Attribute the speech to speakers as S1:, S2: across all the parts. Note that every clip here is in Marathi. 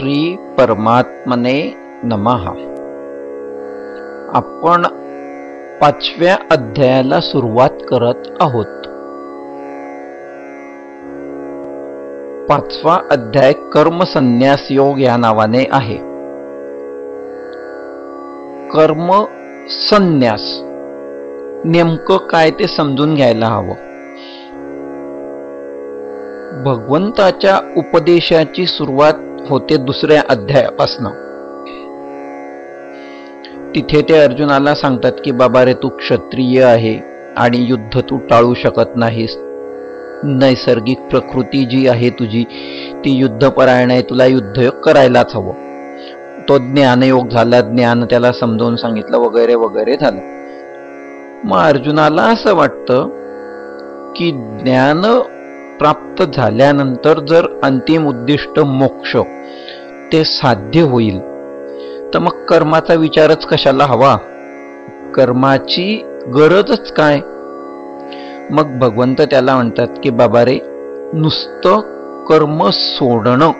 S1: श्री परमात्मने नमः. आपण 5व्या अध्यायाला सुरुवात करत आहोत. 5वा अध्याय कर्म संन्यास योग या नावाने आहे. कर्म संन्यास नेमकं काय ते समजून घ्यायला हवं. भगवंताच्या उपदेशाची सुरुवात होते 2ऱ्या अध्यायापासून. तिथे ते अर्जुनाला सांगतात की बाबा रे, तू क्षत्रिय आहे आणि युद्ध तू टाळू शकत नाहीस. नैसर्गिक प्रकृती जी आहे तुझी ती युद्धपरायण आहे, तुला युद्ध करायलाच हवं. तो ज्ञानयोग झाला, ज्ञान त्याला समजावून सांगितलं वगैरे वगैरे झालं. मग अर्जुनाला असं वाटतं की ज्ञान प्राप्त झाल्यानंतर जर अंतिम उद्दिष्ट मोक्ष ते साध्य होईल तर मग कर्माचा विचारच कशाला हवा, कर्माची गरजच काय. मग भगवंत त्याला म्हणतात की बाबा रे, नुसतं कर्म सोडणं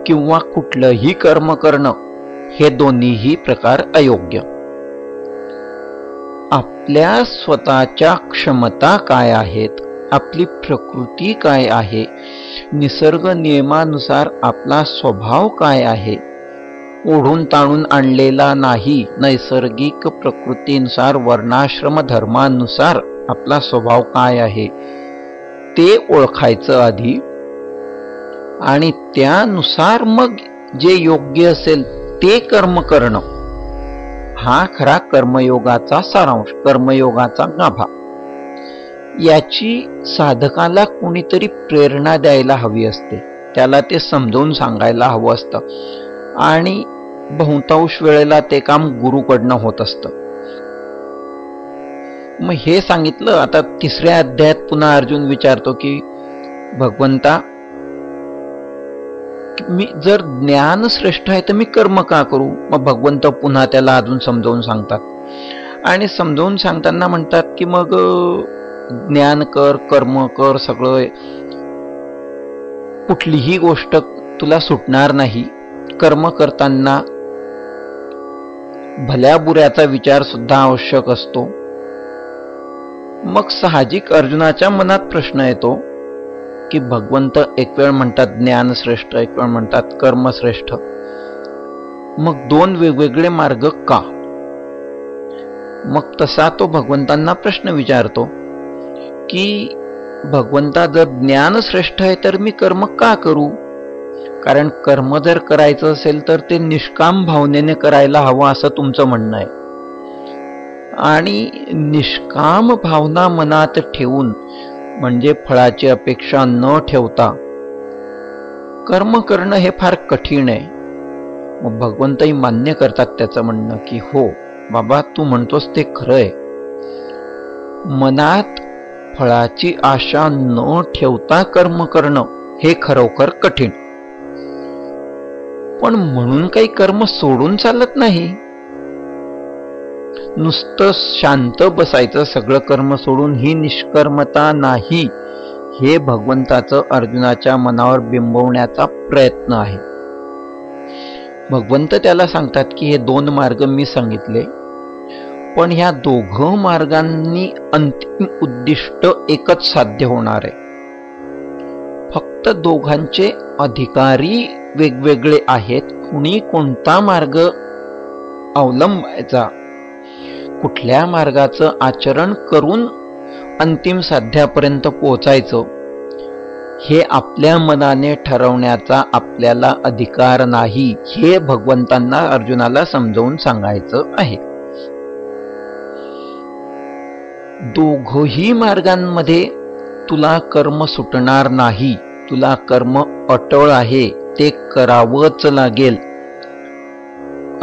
S1: किंवा कुठलंही कर्म करणं हे दोन्हीही प्रकार अयोग्य. आपल्या स्वतःच्या क्षमता काय आहेत, आपली प्रकृती काय आहे, निसर्ग नियमानुसार आपला स्वभाव काय आहे, ओढून ताणून आणलेला नाही, नैसर्गिक प्रकृतीनुसार वर्णाश्रम धर्मानुसार आपला स्वभाव काय आहे ते ओळखायचं आधी, आणि त्यानुसार मग जे योग्य असेल ते कर्म करणं हा खरा कर्मयोगाचा सारांश, कर्मयोगाचा गाभा. याची साधकाला कोणीतरी प्रेरणा द्यायला हवी असते, त्याला ते समजावून सांगायला हवं असतं, आणि बहुतांश वेळेला ते काम गुरुकडनं होत असतं. मग हे सांगितलं. आता 3ऱ्या अध्यायात पुन्हा अर्जुन विचारतो की भगवंता, मी जर ज्ञान श्रेष्ठ आहे तर मी कर्म का करू. मग भगवंत पुन्हा त्याला अजून समजावून सांगतात, आणि समजावून सांगताना म्हणतात की मग ज्ञान कर, कर्म कर, सगळं कुठलीही गोष्ट तुला सुटणार नाही. कर्म करताना भल्या बुऱ्याचा विचार सुद्धा आवश्यक असतो. मग साहजिक अर्जुनाच्या मनात प्रश्न येतो की भगवंत एक वेळ म्हणतात ज्ञान श्रेष्ठ, एक वेळ म्हणतात कर्म श्रेष्ठ, मग 2 वेगवेगळे मार्ग का. मग तसा तो भगवंतांना प्रश्न विचारतो की भगवंता, जर ज्ञान श्रेष्ठ आहे तर मी कर्म का करू. कारण कर्म जर करायचं असेल तर ते निष्काम भावनेने करायला हवं असं तुमचं म्हणणं आहे, आणि निष्काम भावना मनात ठेवून म्हणजे फळाची अपेक्षा न ठेवता कर्म करणं हे फार कठीण आहे. मग भगवंतही मान्य करतात त्याचं म्हणणं की हो बाबा, तू म्हणतोस ते खरं आहे. मनात फळाची आशा न ठेवता कर्म करणं हे खरोखर कठीण. पण म्हणून काही कर्म सोडून चालत नाही. नुसतं शांत बसायचं, सगळं कर्म सोडून, ही निष्कर्मता नाही, हे भगवंताचं अर्जुनाच्या मनावर बिंबवण्याचा प्रयत्न आहे. भगवंत त्याला सांगतात की हे 2 मार्ग मी सांगितले, पण ह्या दोघं मार्गांनी अंतिम उद्दिष्ट एकच साध्य होणार आहे. फक्त दोघांचे अधिकारी वेगवेगळे आहेत. कुणी कोणता मार्ग अवलंबायचा, कुठल्या मार्गाचं आचरण करून अंतिम साध्यापर्यंत पोहोचायचं, हे आपल्या मनाने ठरवण्याचा आपल्याला अधिकार नाही, हे भगवंतांना अर्जुनाला समजावून सांगायचं आहे. दोघही मार्गांमध्ये तुला कर्म सुटणार नाही, तुला कर्म अटळ आहे, ते करावंच लागेल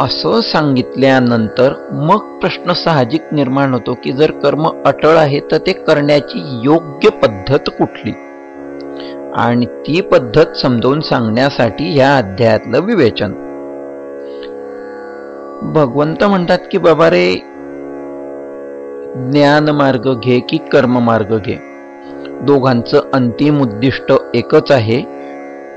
S1: असं सांगितल्यानंतर मग प्रश्न साहजिक निर्माण होतो की जर कर्म अटळ आहे तर ते करण्याची योग्य पद्धत कुठली, आणि ती पद्धत समजावून सांगण्यासाठी ह्या अध्यायातलं विवेचन. भगवंत म्हणतात की बाबा रे, ज्ञान मार्ग घे की कर्म मार्ग घे, दोघांचं अंतिम उद्दिष्ट एकच आहे.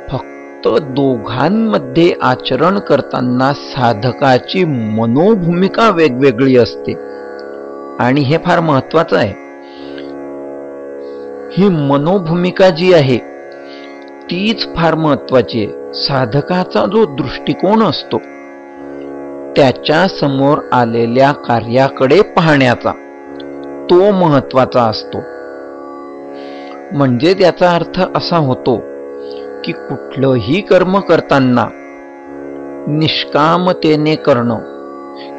S1: फक्त तर दोघांमध्ये आचरण करताना साधकाची मनोभूमिका वेगवेगळी असते. आणि हे फार महत्वाचं आहे. ही मनोभूमिका जी आहे तीच फार महत्वाची आहे. साधकाचा जो दृष्टिकोन असतो त्याच्या समोर आलेल्या कार्याकडे पाहण्याचा तो महत्वाचा असतो. म्हणजे त्याचा अर्थ असा होतो की कुठलंही कर्म करताना निष्कामतेने करणं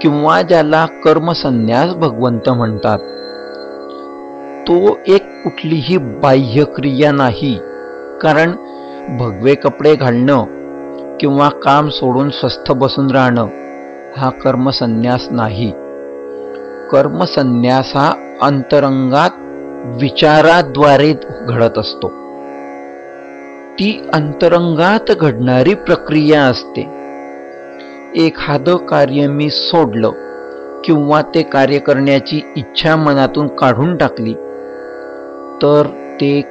S1: किंवा ज्याला कर्मसन्यास भगवंत म्हणतात, तो एक कुठलीही बाह्यक्रिया नाही. कारण भगवे कपडे घालणं किंवा काम सोडून स्वस्थ बसून राहणं हा कर्मसन्यास नाही. कर्मसन्यास हा अंतरंगात विचाराद्वारे घडत असतो. ती अंतरंगात घडणारी प्रक्रिया असते. एखादं कार्य मी सोडलं किंवा ते कार्य करण्याची इच्छा मनातून काढून टाकली तर ते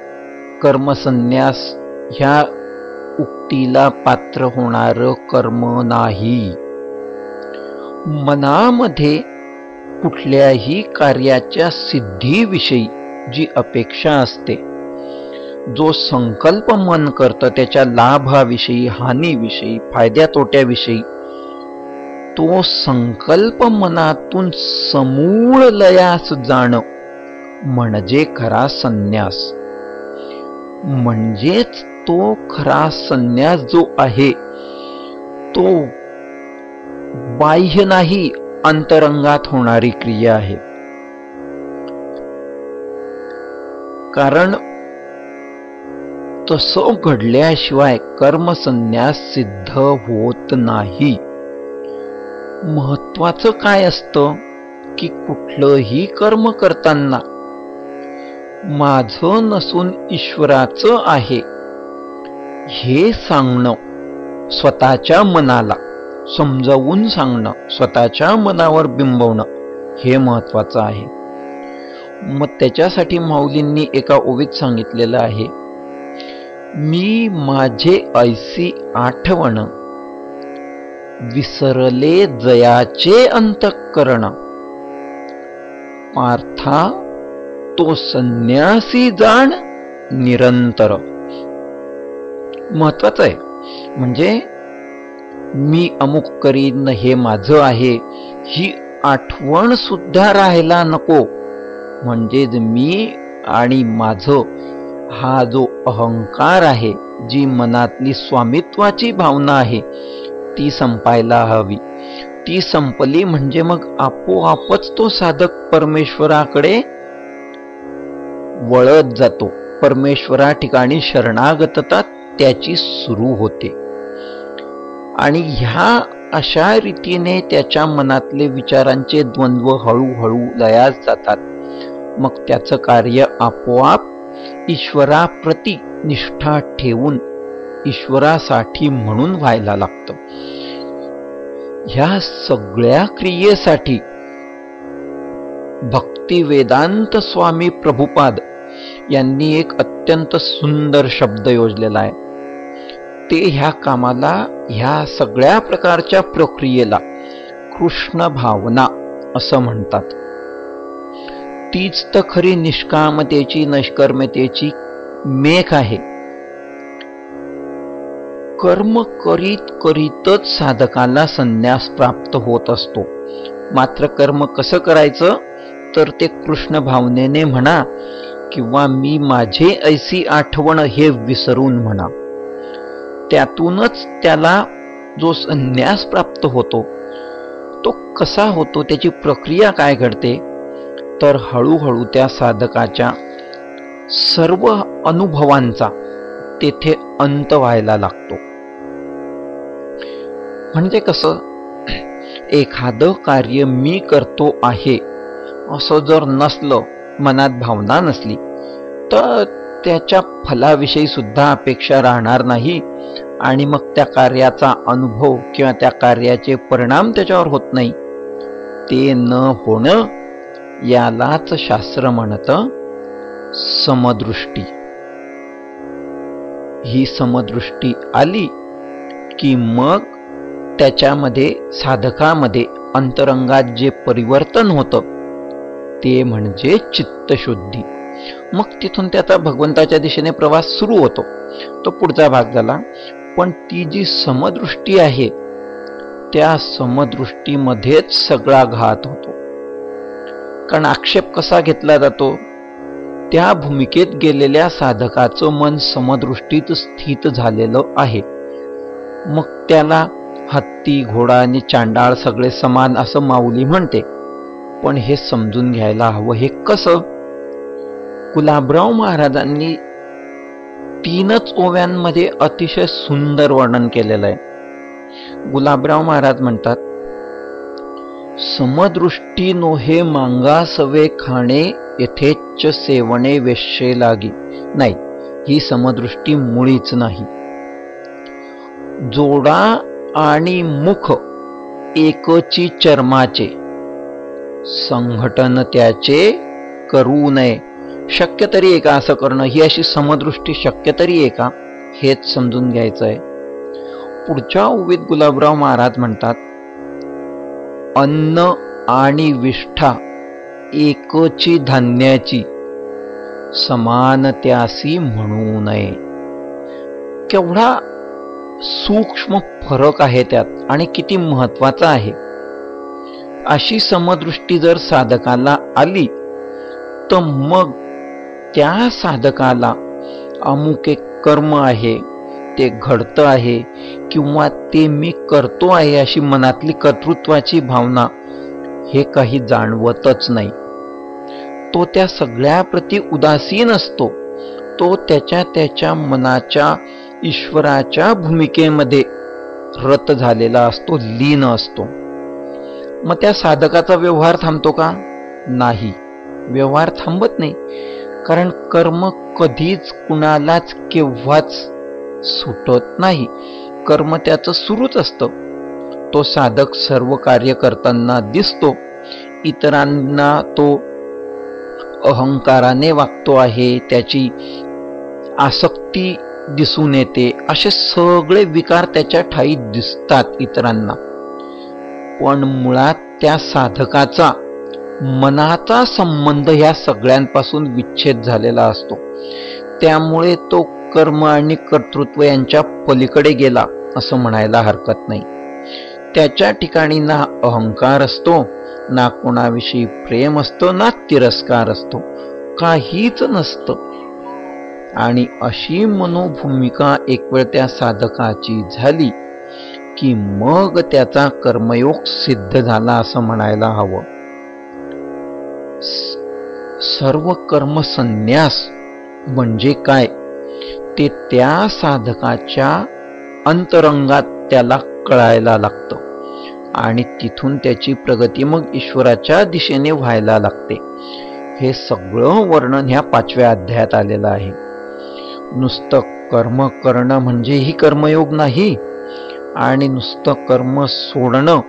S1: कर्मसन्यास ह्या उक्तीला पात्र होणारं कर्म नाही. मनामध्ये कुठल्याही कार्याच्या सिद्धीविषयी जी अपेक्षा असते, जो संकल्प मन करतं त्याच्या लाभाविषयी, हानीविषयी, फायद्या तोट्याविषयी, तो संकल्प मनातून समूळ लयास जाणं म्हणजे खरा संन्यास. म्हणजेच तो खरा संन्यास जो आहे तो बाह्य नाही, अंतरंगात होणारी क्रिया आहे. कारण तसं घडल्याशिवाय कर्मसन्यास सिद्ध होत नाही. महत्वाचं काय असतं की कुठलंही कर्म करताना माझं नसून ईश्वराचं आहे हे सांगणं, स्वतःच्या मनाला समजावून सांगणं, स्वतःच्या मनावर बिंबवणं हे महत्वाचं आहे. मग त्याच्यासाठी माऊलींनी एका ओवीत सांगितलेलं आहे, मी माझे ऐसी आठवण विसरले जयाचे अंतःकरण, पार्था तो संन्यासी जाण निरंतर. महत्वाचं आहे. म्हणजे मी अमुक करीन, हे माझं आहे, ही आठवण सुद्धा राहायला नको. म्हणजेच मी आणि माझं हा जो अहंकार आहे, जी मनातली स्वामित्वाची भावना आहे ती संपायला हवी. ती संपली म्हणजे मग आपोआपच तो साधक परमेश्वराकडे वळत जातो. परमेश्वरा ठिकाणी शरणागतता त्याची सुरू होते. आणि ह्या अशा रीतीने त्याच्या मनातले विचारांचे द्वंद्व हळूहळू लयास जातात. मग त्याचं कार्य आपोआप ईश्वराप्रती निष्ठा ठेवून ईश्वरासाठी म्हणून व्हायला लागतं. ह्या सगळ्या क्रियेसाठी भक्ती वेदांत स्वामी प्रभुपाद यांनी एक अत्यंत सुंदर शब्द योजलेला आहे. ते ह्या कामाला, ह्या सगळ्या प्रकारच्या प्रक्रियेला कृष्ण भावना असं म्हणतात. तीच तर खरी निष्कामतेची, नैष्कर्म्यतेची मेख आहे. कर्म करीत करीतच साधकाला संन्यास प्राप्त होत असतो. मात्र कर्म कसं करायचं तर ते कृष्ण भावनेने म्हणा किंवा मी माझे ऐसी आठवण हे विसरून म्हणा. त्यातूनच त्याला जो संन्यास प्राप्त होतो तो कसा होतो, त्याची प्रक्रिया काय घडते तर हळूहळू त्या साधकाच्या सर्व अनुभवांचा तेथे अंत व्हायला लागतो. म्हणजे कसं, एखादं कार्य मी करतो आहे असं जर नसलं, मनात भावना नसली तर त्याच्या फलाविषयी सुद्धा अपेक्षा राहणार नाही. आणि मग त्या कार्याचा अनुभव किंवा त्या कार्याचे परिणाम त्याच्यावर होत नाही. ते न होणं यालाच शास्त्र म्हणतं समदृष्टी. ही समदृष्टी आली की मग त्याच्यामध्ये साधकामध्ये अंतरंगात जे परिवर्तन होतं ते म्हणजे चित्तशुद्धी. मग तिथून त्याचा भगवंताच्या दिशेने प्रवास सुरू होतो. तो पुढचा भाग झाला. पण ती जी समदृष्टी आहे त्या समदृष्टीमध्येच सगळा घात होतो. कारण आक्षेप कसा घेतला जातो? त्या भूमिकेत गेलेल्या साधकाचं मन समदृष्टीत स्थित झालेलं आहे. मग त्याला हत्ती, घोडा आणि चांडाळ सगळे समान असं माऊली म्हणते. पण हे समजून घ्यायला हवं. हे कसं? गुलाबराव महाराजांनी 3च ओव्यांमध्ये अतिशय सुंदर वर्णन केलेलं आहे. गुलाबराव महाराज म्हणतात, समदृष्टी नोहे मांगासवे खाणे यथेच्छ सेवणे वेश्ये लागी. नाही, ही समदृष्टी मुळीच नाही. जोडा आणि मुख एकची चर्माचे, संघटन त्याचे करू नये. शक्य तरी आहे का असं करणं? ही अशी समदृष्टी शक्य तरी आहे का? हेच समजून घ्यायचं आहे. पुढच्या ओवीत गुलाबराव महाराज म्हणतात, अन्न आणि विष्ठा एकची धान्याची, समान त्यासी म्हणू नये. केवढा सूक्ष्म फरक आहे त्यात आणि किती महत्वाचा आहे. अशी समदृष्टी जर साधकाला आली तर मग त्या साधकाला अमुक एक कर्म आहे ते घडतं आहे किंवा ते मी करतो आहे अशी मनातली कर्तृत्वाची भावना हे काही जाणवतच नाही. तो त्या सगळ्याप्रती उदासीन असतो. तो त्याच्या मनाच्या ईश्वराच्या भूमिकेमध्ये रत झालेला असतो, लीन असतो. मग त्या साधकाचा व्यवहार थांबतो का? नाही, व्यवहार थांबत नाही. कारण कर्म कधीच कुणालाच केव्हाच सुटत नाही. कर्म त्याचं सुरूच असतं. तो साधक सर्व कार्य करताना दिसतो. इतरांना तो अहंकाराने वागतो आहे, त्याची आसक्ती दिसून येते, असे सगळे विकार त्याच्या ठाई दिसतात इतरांना. पण मुळात त्या साधकाचा मनाचा संबंध ह्या सगळ्यांपासून विच्छेद झालेला असतो. त्यामुळे तो कर्म आणि कर्तृत्व यांच्या पलीकडे गेला असं म्हणायला हरकत नाही. त्याच्या ठिकाणी ना अहंकार असतो, ना कोणाविषयी प्रेम असतं, ना तिरस्कार असतो, काहीच नसतं. आणि अशी मनोभूमिका एक वेळ त्या साधकाची झाली की मग त्याचा कर्मयोग सिद्ध झाला असं म्हणायला हवं. सर्व कर्म संन्यास म्हणजे काय ते त्या साधकाच्या अंतरंगात त्याला कळायला लागतं आणि तिथून त्याची प्रगती मग ईश्वराच्या दिशेने व्हायला लागते. हे सगळं वर्णन ह्या 5व्या अध्यायात आलेलं आहे. नुसतं कर्म करणं म्हणजे ही कर्मयोग नाही आणि नुसतं कर्म सोडणं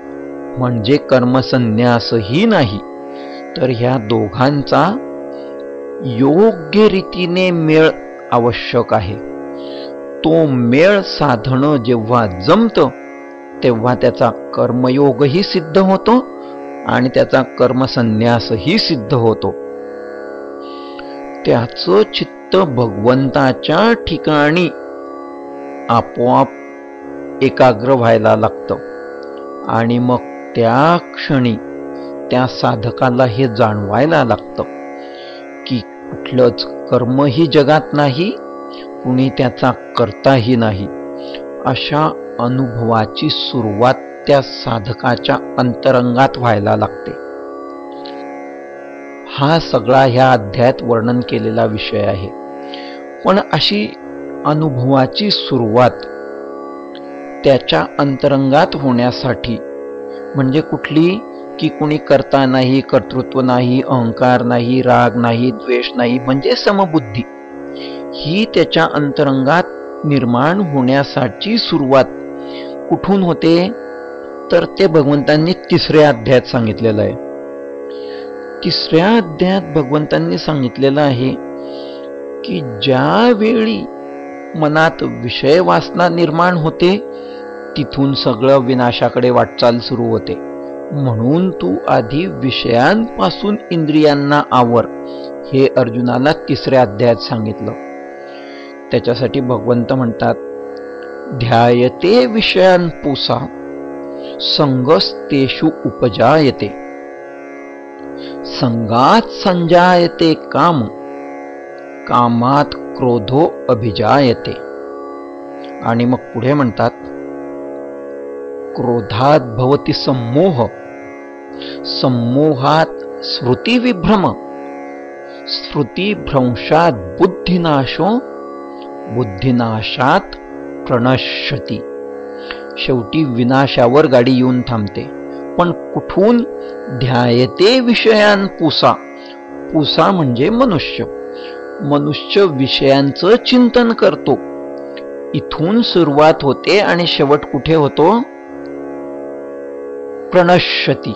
S1: म्हणजे कर्मसन्यासही नाही. तर ह्या दोघांचा योग्य रीतीने मेळ आवश्यक आहे. तो मेळ साधणं जेव्हा जमतं तेव्हा त्याचा कर्मयोगही सिद्ध होतो आणि त्याचा कर्मसन्यासही सिद्ध होतो. त्याचं चित्त भगवंताच्या ठिकाणी आपोआप एकाग्र व्हायला लागतं आणि मग त्या क्षणी त्या साधकाला हे जाणवायला लागतं की कुठलंच कर्मही जगात नाही, कुणी त्याचा कर्ताही नाही. अशा अनुभवाची सुरुवात त्या साधकाच्या अंतरंगात व्हायला लागते. हा सगळा ह्या अध्यायात वर्णन केलेला विषय आहे. पण अशी अनुभवाची सुरुवात त्याच्या अंतरंगात होण्यासाठी म्हणजे कुठली की कुणी कर्ता नाही, कर्तृत्व नाही, अहंकार नाही, राग नाही, द्वेष नाही, म्हणजे समबुद्धी ही त्याच्या अंतरंगात निर्माण होण्यासाठी सुरुवात कुठून होते तर ते भगवंतांनी 3ऱ्या अध्यायात सांगितलेलं आहे. 3ऱ्या अध्यायात भगवंतांनी सांगितलेलं आहे की ज्यावेळी मनात विषय वासना निर्माण होते तिथून सगळं विनाशाकडे वाटचाल सुरू होते. म्हणून तू आधी विषयांपासून इंद्रियांना आवर, हे अर्जुनाला 3ऱ्या अध्यायात सांगितलं. त्याच्यासाठी भगवंत म्हणतात, ध्यायते विषयान पुसा संगस्तेषु उपजायते, संगात संजायते काम, कामात क्रोधो अभिजायते. आणि मग पुढे म्हणतात, क्रोधात भवति सम्मोह, सम्मोहात स्मृतिविभ्रम, स्मृतिभ्रंशात बुद्धिनाशो, बुद्धिनाशात प्रणश्यति. शेवटी विनाशावर गाडी येऊन थांबते. पण कुठून? ध्यायते विषयान पुसा. पुसा म्हणजे मनुष्य. मनुष्य विषयांचं चिंतन करतो. इथून सुरुवात होते आणि शेवट कुठे होतो? प्रणश्यति,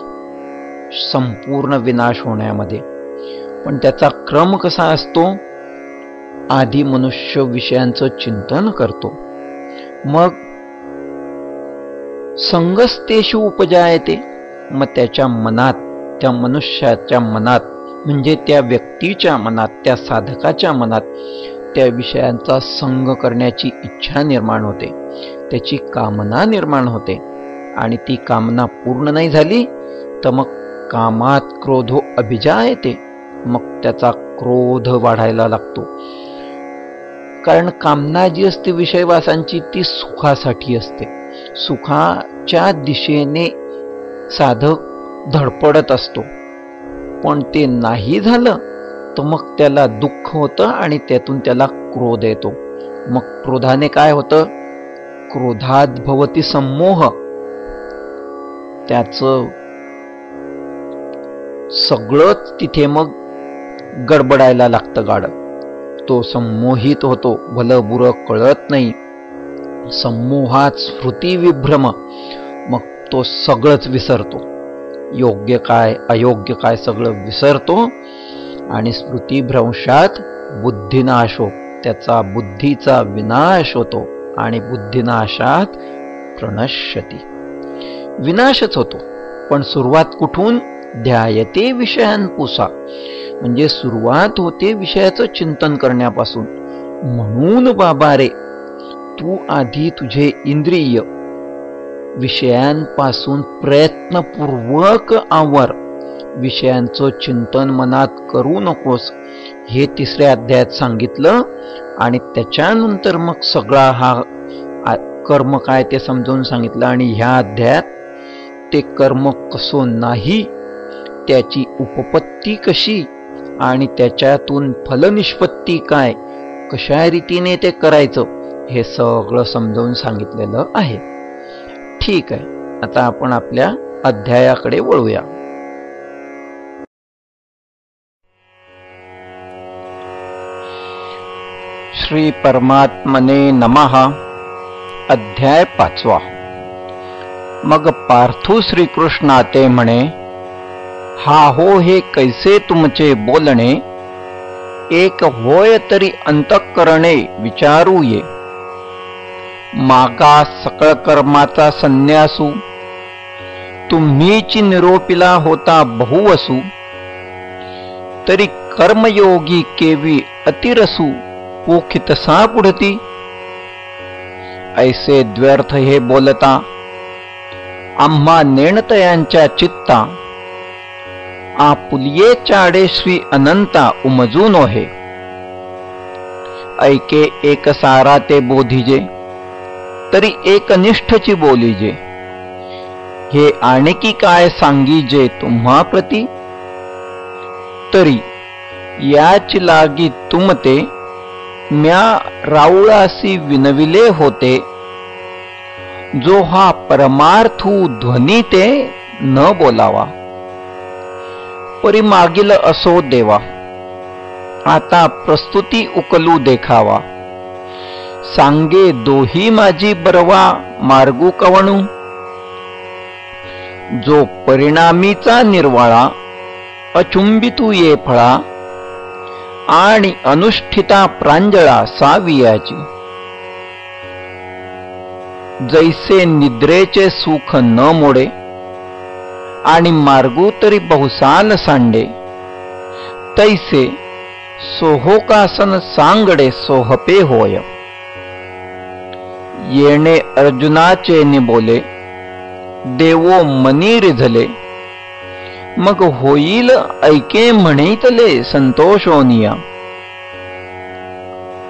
S1: संपूर्ण विनाश होण्यामध्ये. पण त्याचा क्रम कसा असतो? आधी मनुष्य विषयांचं चिंतन करतो, मग संगस्तेषु उपजायते, मग त्याच्या मनात, त्या मनुष्याच्या मनात म्हणजे त्या व्यक्तीच्या मनात, त्या साधकाच्या मनात त्या विषयांचा संग करण्याची इच्छा निर्माण होते, त्याची कामना निर्माण होते. आणि ती कामना पूर्ण नाही झाली तर मग कामात क्रोधो अभिजायते, मग त्याचा क्रोध वाढायला लागतो. कारण कामना जी असते विषयवासांची ती सुखासाठी असते. सुखाच्या दिशेने साधक धडपडत असतो, पण ते नाही झालं तर मग त्याला दुःख होतं आणि त्यातून त्याला क्रोध येतो. मग क्रोधाने काय होतं? क्रोधात भवति सम्मोह, त्याचं सगळंच तिथे मग गडबडायला लागतं गाडं. तो संमोहित होतो, भलं बुरं कळत नाही. सम्मोहात स्मृती विभ्रम, मग तो सगळंच विसरतो, योग्य काय अयोग्य काय सगळं विसरतो. आणि स्मृतिभ्रंशात बुद्धिनाश हो, त्याचा बुद्धीचा विनाश होतो. आणि बुद्धिनाशात प्रणश्यति, विनाशच होतो. पण सुरुवात कुठून? ध्यायते विषयान पुसा, म्हणजे सुरुवात होते विषयाचं चिंतन करण्यापासून. म्हणून बाबा रे, तू आधी तुझे इंद्रिय विषयांपासून प्रयत्नपूर्वक आवर, विषयांचं चिंतन मनात करू नकोस, हे 3ऱ्या अध्यायात सांगितलं. आणि त्याच्यानंतर मग सगळा हा कर्म काय ते समजावून सांगितलं. आणि ह्या अध्यायात ते कर्म कसं नाही, त्याची उपपत्ती कशी आणि त्याच्यातून फलनिष्पत्ती काय, कशा रीतीने ते करायचं, हे सगळं समजावून सांगितलेलं आहे. ठीक आहे, आता आपण आपल्या अध्यायाकडे वळूया. श्री परमात्मने नमः. अध्याय 5. मग पार्थू श्रीकृष्णा ते म्हणे, हा हो हे कैसे तुमचे बोलणे, एक होय तरी अंतःकरणे विचारू ये. मागा सकळ कर्माचा संन्यासू, तुम्हीची निरोपिला होता बहुवसू. तरी कर्मयोगी केवी अतिरसू, पोखितसा पुढती. ऐसे द्व्यर्थ हे बोलता, आम्हा नेणतयांच्या चित्ता. आपुलिये चाडे श्री अनंता उमजून ओहे. ऐके एक सारा ते बोधिजे, तरी एकनिष्ठची बोलीजे. हे आणखी काय सांगीजे तुम्हा प्रती. तरी याची लागी तुमते, म्या राऊळासी विनविले होते. जो हा परमार्थू ध्वनी ते न बोलावा. परी मागील असो देवा, आता प्रस्तुती उकलू देखावा. सांगे दोही माझी बरवा मार्गू कवणू. जो परिणामीचा निर्वाळा, अचुंबितू ये फळा. आणि अनुष्ठिता प्रांजळा सावियाची. जैसे निद्रेचे सुख न मोडे आणि मार्गू तरी बहुसाल सांडे, तैसे सोहोकासन सांगडे सोहपे होय. येणे अर्जुनाचे निबोले, देवो मनी रिझले, मग होईल ऐके म्हणितले संतोषोनिया.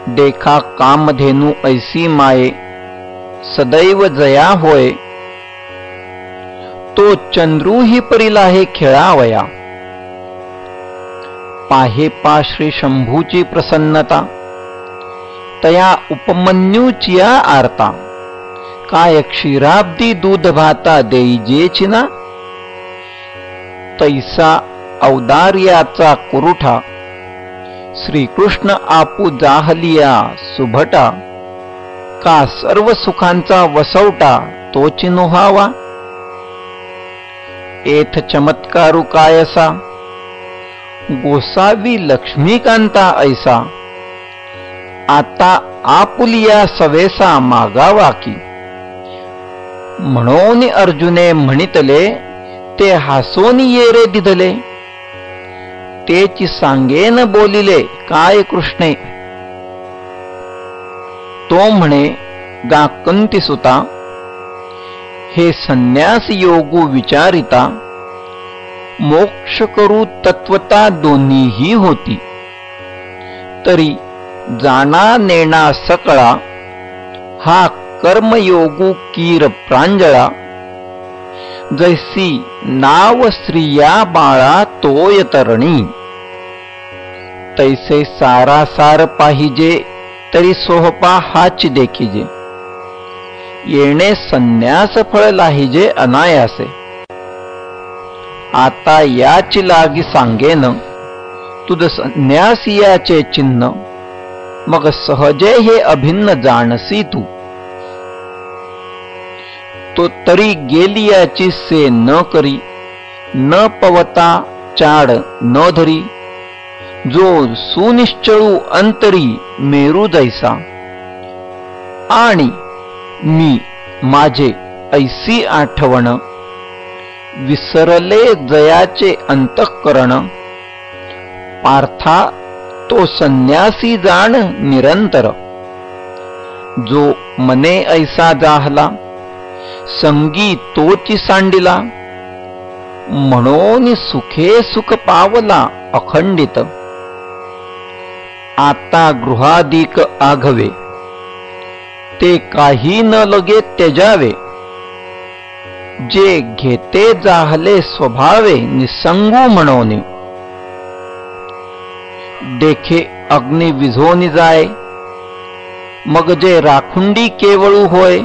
S1: देखा कामधेनु ऐसी माये, सदैव जया होय, तो चंद्रूही परिलाहे खेळावया. पाहे पा श्री शंभूची प्रसन्नता, तया उपमन्यूचिया आरता. काय क्षीराब्दी दूध भाता देईजेची ना, तैसा औदार्याचा कुरुठा. श्रीकृष्ण आपू जाहलिया सुभटा, का सर्व सुखांचा वसवटा तोची नोहावा. एथ चमत्कारू कायसा, गोसावी लक्ष्मीकांता ऐसा. आता आपुलिया सवेसा मागावा की. म्हणून अर्जुने म्हणितले, ते हासोनी ये रे दिधले. तेची सांगेन बोलिले काय कृष्णे. तो म्हणे गा कंती सुता, हे संन्यास योगू विचारिता. मोक्ष करू तत्वता दोन्हीही होती, तरी जाणा नेणा सकळा. हा कर्मयोगू कीर प्रांजळा. जैसी नाव स्त्रिया बाळा तोय तरणी. तैसे सारासार पाहिजे, तरी सोहपा हाच देखिजे. येणे संन्यास फळ लाहिजे अनायासे. आता याची लागी सांगेन, तुझ संन्यासियाचे चिन्ह. मग सहजे हे अभिन्न जाणसी तू. तो तरी गेलियाची से न करी, न पवता चाड न धरी. जो सुनिश्चळू अंतरी मेरू जैसा. आणि मी माझे ऐसी आठवण, विसरले जयाचे अंतःकरण. पार्था तो संन्यासी जाण निरंतर. जो मने ऐसा जाहला, संगी तोची सांडिला. म्हणून सुखे सुख पावला अखंडित. आता गृहाधिक आघवे, ते काही न लगे त्यजावे. जे घेते जाहले स्वभावे निसंगू म्हणून. देखे अग्नि विझोनी जाय, मग जे राखुंडी केवळू होय.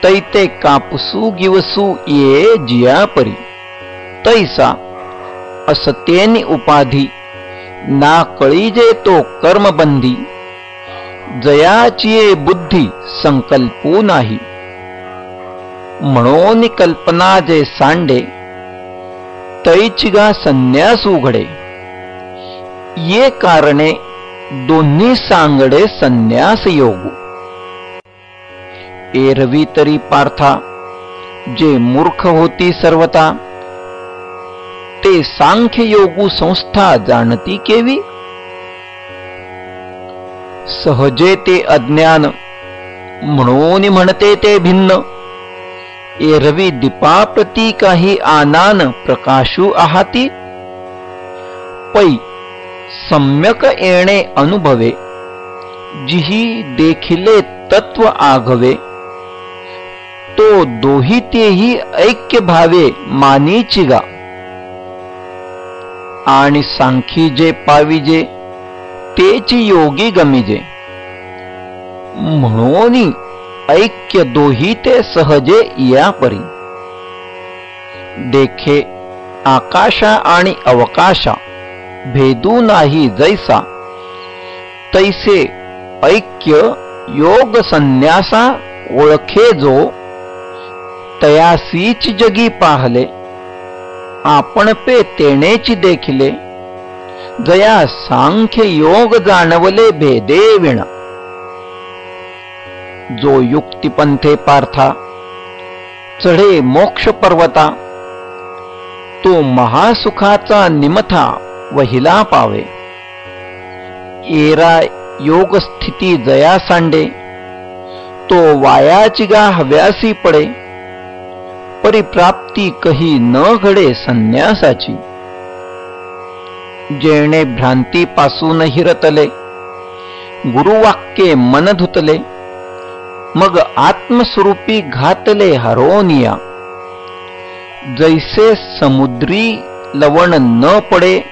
S1: तैते कापुसू गिवसू ये जिया परी. तैसा असतेनी उपाधी, ना कळीजे तो कर्मबंधी. जयाची बुद्धी संकल्पू नाही. म्हणून कल्पना जे सांडे, तैची गा संन्यास उघडे. ये कारणे दोन्ही सांगडे संन्यास योगू. एरवी तरी पार्था, जे मूर्ख होती सर्वता. ते सांख्य योगू संस्था जाणती केवी. सहजे ते अज्ञान, म्हणून म्हणते ते भिन्न. एरवी दीपाप्रती काही आनान प्रकाशू आहाती. पै सम्यक येणे अनुभवे, जिही देखिले तत्व आघवे. तो दोही तेही ऐक्य भावे मानीची गा. आणि सांखी जे पाविजे, तेची योगी गमिजे. म्हणून ऐक्य दोही ते सहजे या परी. देखे आकाशा आणि अवकाशा, भेदू नाही जैसा. तैसे ऐक्य योग संन्यासा ओळखे जो. तयासीच जगी पाहले, आपण पे तेणेची देखिले. जया सांख्य योग जाणवले भेदे विण. जो युक्तिपंथे पार्था चढे मोक्ष पर्वता, तो महासुखाचा निमथा वहिला पावे. एरा योग स्थिती जया सांडे, तो वायाची गा हव्यासी पडे. परिप्राप्ती कही न घडे संन्यासाची. जेणे भ्रांती पासून हिरतले, गुरुवाक्ये मन धुतले. मग आत्मस्वरूपी घातले हरोनिया. जैसे समुद्री लवण न पडे,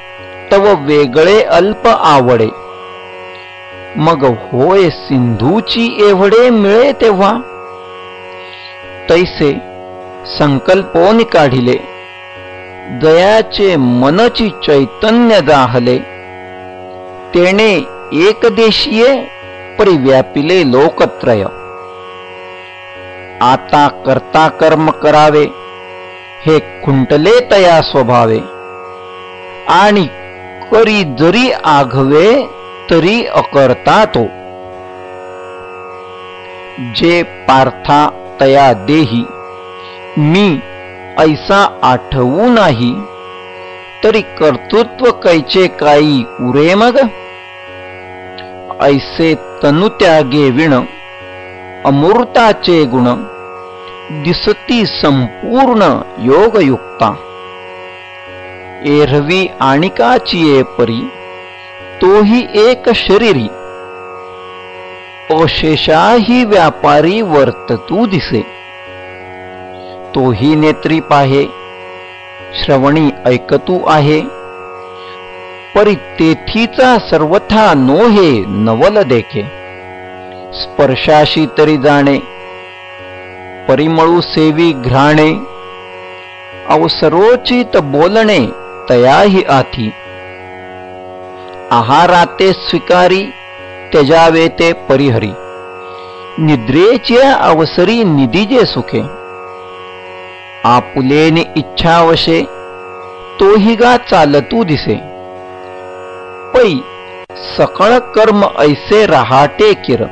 S1: तव वेगळे अल्प आवडे. मग होय सिंधूची एवढे मिळे तेव्हा. तैसे संकल्पोनी काढिले, जयाचे मनची चैतन्य जाहले. तेणे एकदेशीये परिव्यापिले लोकत्रय. आता करता कर्म करावे, हे खुंटले तया स्वभावे. आणि करी जरी आघवे, तरी अकर्ता तो. जे पार्था तया देही, मी ऐसा आठवू नाही. तरी कर्तृत्व कैचे काही उरे मग. ऐसे तनुत्यागे विण, अमूर्ताचे गुण. दिसती संपूर्ण योगयुक्ता. एरवी आणिकाची परी, तोही एक शरीरी. अशेषाही व्यापारी वर्ततू दिसे. तोही नेत्री पाहे, श्रवणी ऐकतू आहे. परी तेथीचा सर्वथा नोहे नवल देखे. स्पर्शाशी तरी जाणे, परिमळू सेवी घ्राणे. अवसरोचित बोलणे तयाही आथी. आहाराते स्वीकारी, त्यजावे ते परिहरी. निद्रेच्या अवसरी निधीजे सुखे. आपुलेने इच्छावशे, तोही गा चालतू दिसे. पै सकळ कर्म ऐसे रहाटे किर.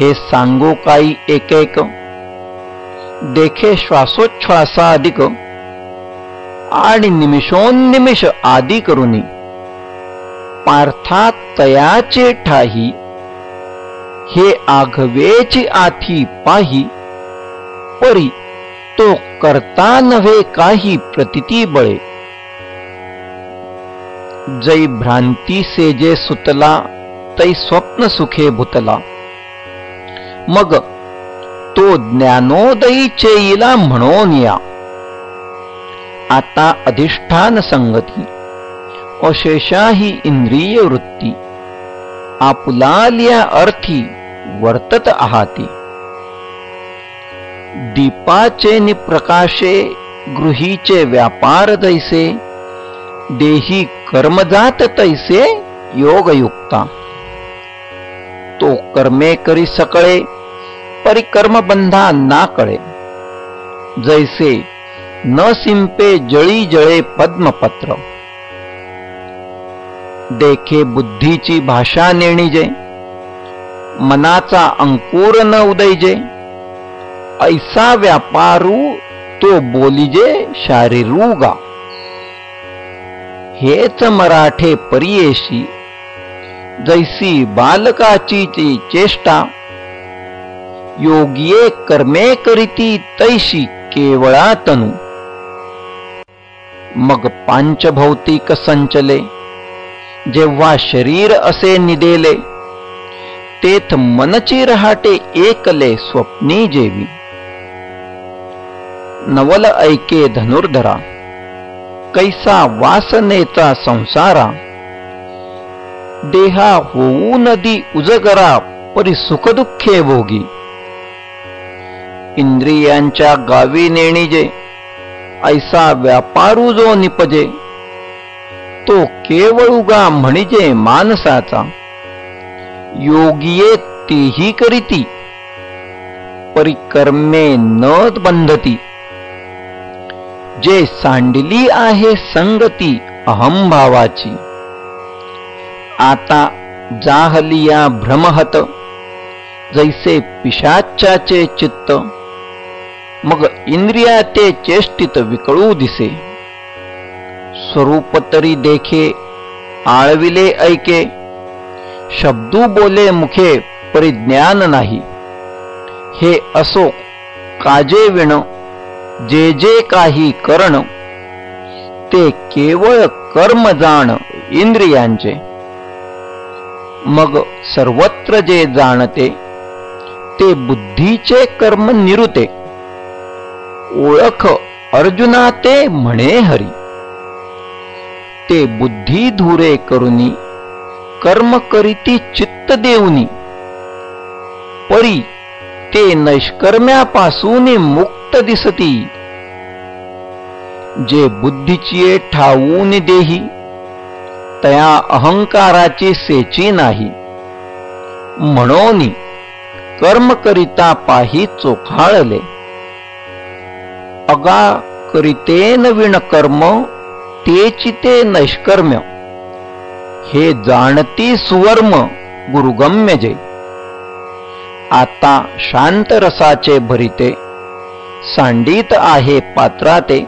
S1: हे सांगू काही एक एक, देखे श्वासोच्छ्वासा अधिक. आणि निमिषोन्निमिष आदी करुनी. पार्था तयाचे ठाही, हे आघवेची आथी पाही. परी तो करता नव्हे काही प्रतिती बळे. जै भ्रांती सेजे सुतला, तै स्वप्न सुखे भूतला. मग तो ज्ञानोदयी चेईला म्हणून या. आता अधिष्ठान संगती, अशेषाही इंद्रिय वृत्ती. आपुलाल्या अर्थी वर्तत आहाती. दीपाचे निप्रकाशे, गृहीचे व्यापार जैसे. देही कर्मजात तैसे योगयुक्ता. तो कर्मे करी सकळे, परिकर्मबंधा ना कळे. जैसे न सिंपे जळी जळे पद्मपत्र. देखे बुद्धीची भाषा नेणीजे, मनाचा अंकुर न उदयजे. ऐसा व्यापारू तो बोलीजे शारीरूगा. हेच मराठे परियेशी, जैसी बालकाची चेष्टा. योगिये कर्मे करीती तैशी केवळा तनु. मग पांचभौतिक संचले, जेव्हा शरीर असे निदेले. तेथ मनची रहाटे एकले स्वप्नी जेवी. नवल ऐके धनुर्धरा, कैसा वासनेचा संसारा. देहा होऊ नदी उजगरा, परी सुखदुःखे भोगी. इंद्रियांच्या गावी नेणीजे, ऐसा व्यापारू जो निपजे. तो केवळ उगा म्हणजे मानसाचा. योगिये तेही करीती, परिकर्मे न बंधती. जे सांडली आहे संगती जैसे पिशाच्याचे चित्त, मग इंद्रिया ते चेष्टित विकळू दिसे. स्वरूप तरी देखे, आळविले ऐके, शब्दू बोले मुखे परिज्ञान नाही. हे असो काजे विण, जे जे काही करण, ते केवळ कर्म जाण इंद्रियांचे. मग सर्वत्र जे जाणते, ते बुद्धीचे कर्म निरुते. ओळख अर्जुना ते म्हणे हरी, ते बुद्धी धुरे करुनी, कर्म करीती चित्त देऊनी. परी ते नैष्कर्म्यापासून मुक्त दिसती. जे बुद्धीची ठावून देही, तया अहंकाराची सेची नाही. म्हणून कर्म करिता पाही चोखाळले. अगा करितेन विण कर्म, तेची ते नैष्कर्म्य. हे जाणती सुवर्म गुरुगम्य जे. आता शांत रसाचे भरिते, सांडित आहे पात्राते.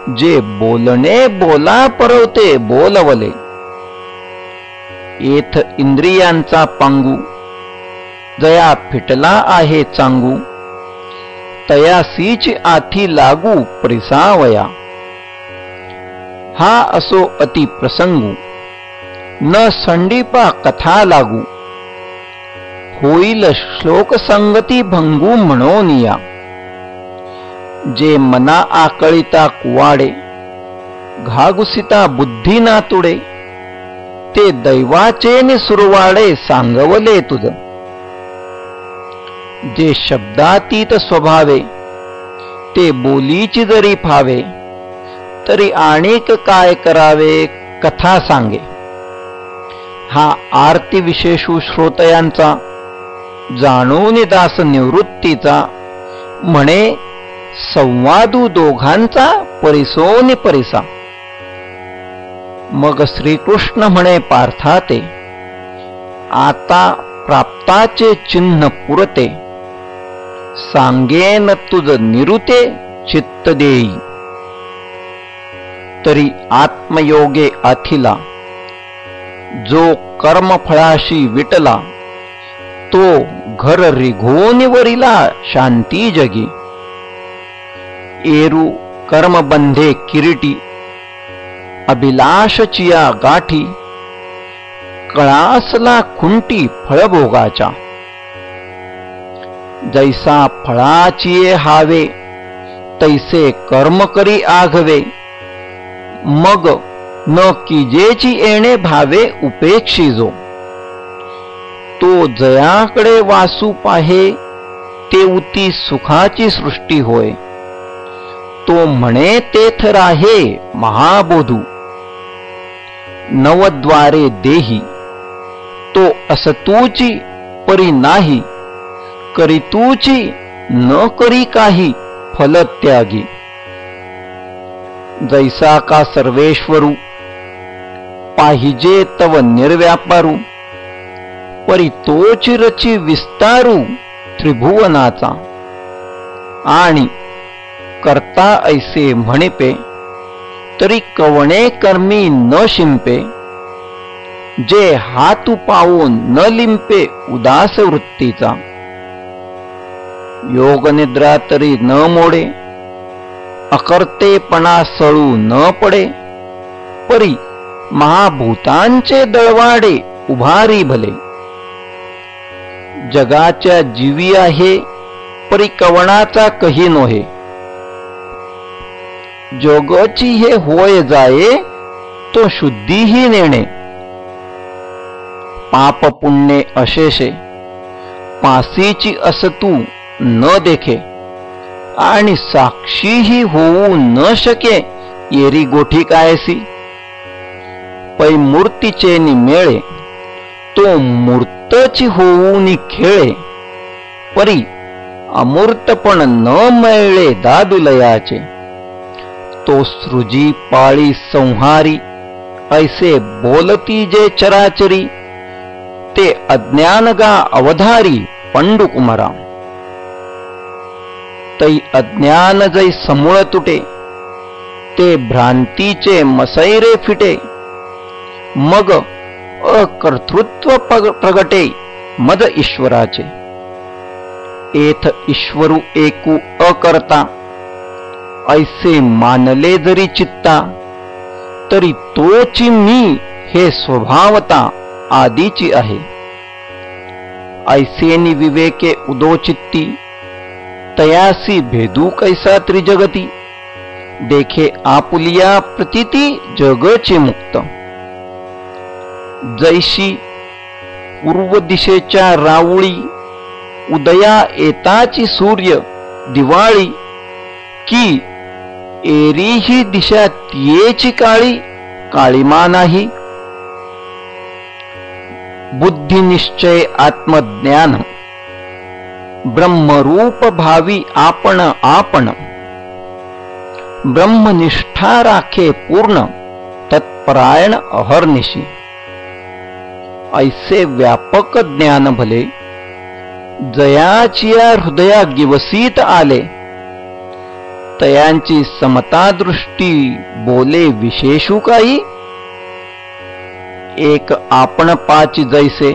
S1: जे बोलणे बोला परवते बोलवले. येथ इंद्रियांचा पांगू, जया फिटला आहे चांगू. तयासीच आथी लागू परिसावया. हा असो अति प्रसंगू, न संडीपा कथा लागू. होईल श्लोक संगती भंगू म्हणोनिया. जे मना आकळिता कुवाडे, घागुसिता बुद्धी नातुडे. ते दैवाचे नि सुरवाडे सांगवले तुझ. जे शब्दातीत स्वभावे, ते बोलीची जरी फावे. तरी आणिक काय करावे कथा सांगे. हा आरती विशेषू श्रोतयांचा, जाणून दास निवृत्तीचा. म्हणे संवादू दोघांचा परिसोनी परिसा. मग श्रीकृष्ण म्हणे पार्थाते, आता प्राप्ताचे चिन्ह पुरते. सांगेन तुझ निरुते चित्त देई. तरी आत्मयोगे अथिला, जो कर्मफळाशी विटला. तो घर रिघोनिवरिला शांती जगी. एरू कर्मबंधे किरीटी, अभिलाषचिया गाठी. कळासला खुंटी फळभोगाच्या. जैसा फळाचिये हावे, तैसे कर्म करी आघवे. मग न किजेची येणे भावे उपेक्षी जो. तो जयाकडे वासू पाहे, ते उती सुखाची सृष्टी होय. तो म्हणे तेथ राहे महाबोधू. नवद्वारे देही, तो असतूची परी नाही. करीतूची न करी काही फलत्यागी. जैसा का सर्वेश्वरू, पाहिजे तव निर्व्यापारू. परी तोची रची विस्तारू त्रिभुवनाचा. आणि करता ऐसे म्हणिपे, तरी कवणे कर्मी न शिंपे. जे हातू पावून न लिंपे उदास वृत्तीचा. योग निद्रा तरी न मोडे, अकर्तेपणा सळू न पडे. परी महाभूतांचे दळवाडे उभारी भले. जगाच्या जीवी आहे, परी कवणाचा कही नोहे. जोगची हे होय जाये, तो शुद्धीही नेणे. पाप पुण्ये अशेषे, पासीची असतू न देखे. आणि साक्षीही होऊ न शके, येरी गोठी कायसी. पै मूर्तीचे निमेळे, तो मूर्तची होऊन खेळे. परी अमूर्तपण न मिळले दादुलयाचे. तो सृजी पाळी संहारी, ऐसे बोलती जे चराचरी. ते अज्ञानगा अवधारी पंडुकुमारा. तै अज्ञान जै समूळ तुटे, ते भ्रांतीचे मसैरे फिटे. मग अकर्तृत्व प्रगटे मद ईश्वराचे. एथ ईश्वरू एकू अकर्ता, ऐसे मानले जरी चित्ता. तरी तोची मी हे स्वभावता आदीची आहे. ऐसेनी विवेके उदोचित्ती, तयासी भेदू कैसा त्रिजगती. देखे आपुलिया प्रतीती जगचे मुक्त. जैशी पूर्व दिशेच्या राऊळी, उदया येताची सूर्य दिवाळी. की एरी ही दिशा तियेची काळी, काळीमा नाही. बुद्धी निश्चय आत्मज्ञान, ब्रह्मरूप भावी आपण आपण. ब्रह्मनिष्ठा राखे पूर्ण, तत्परायण अहर्निशी. ऐसे व्यापक ज्ञान भले, जयाचिया हृदया गिवसीत आले. तयांची समता दृष्टी बोले विशेषू काही. एक आपण पाची जैसे,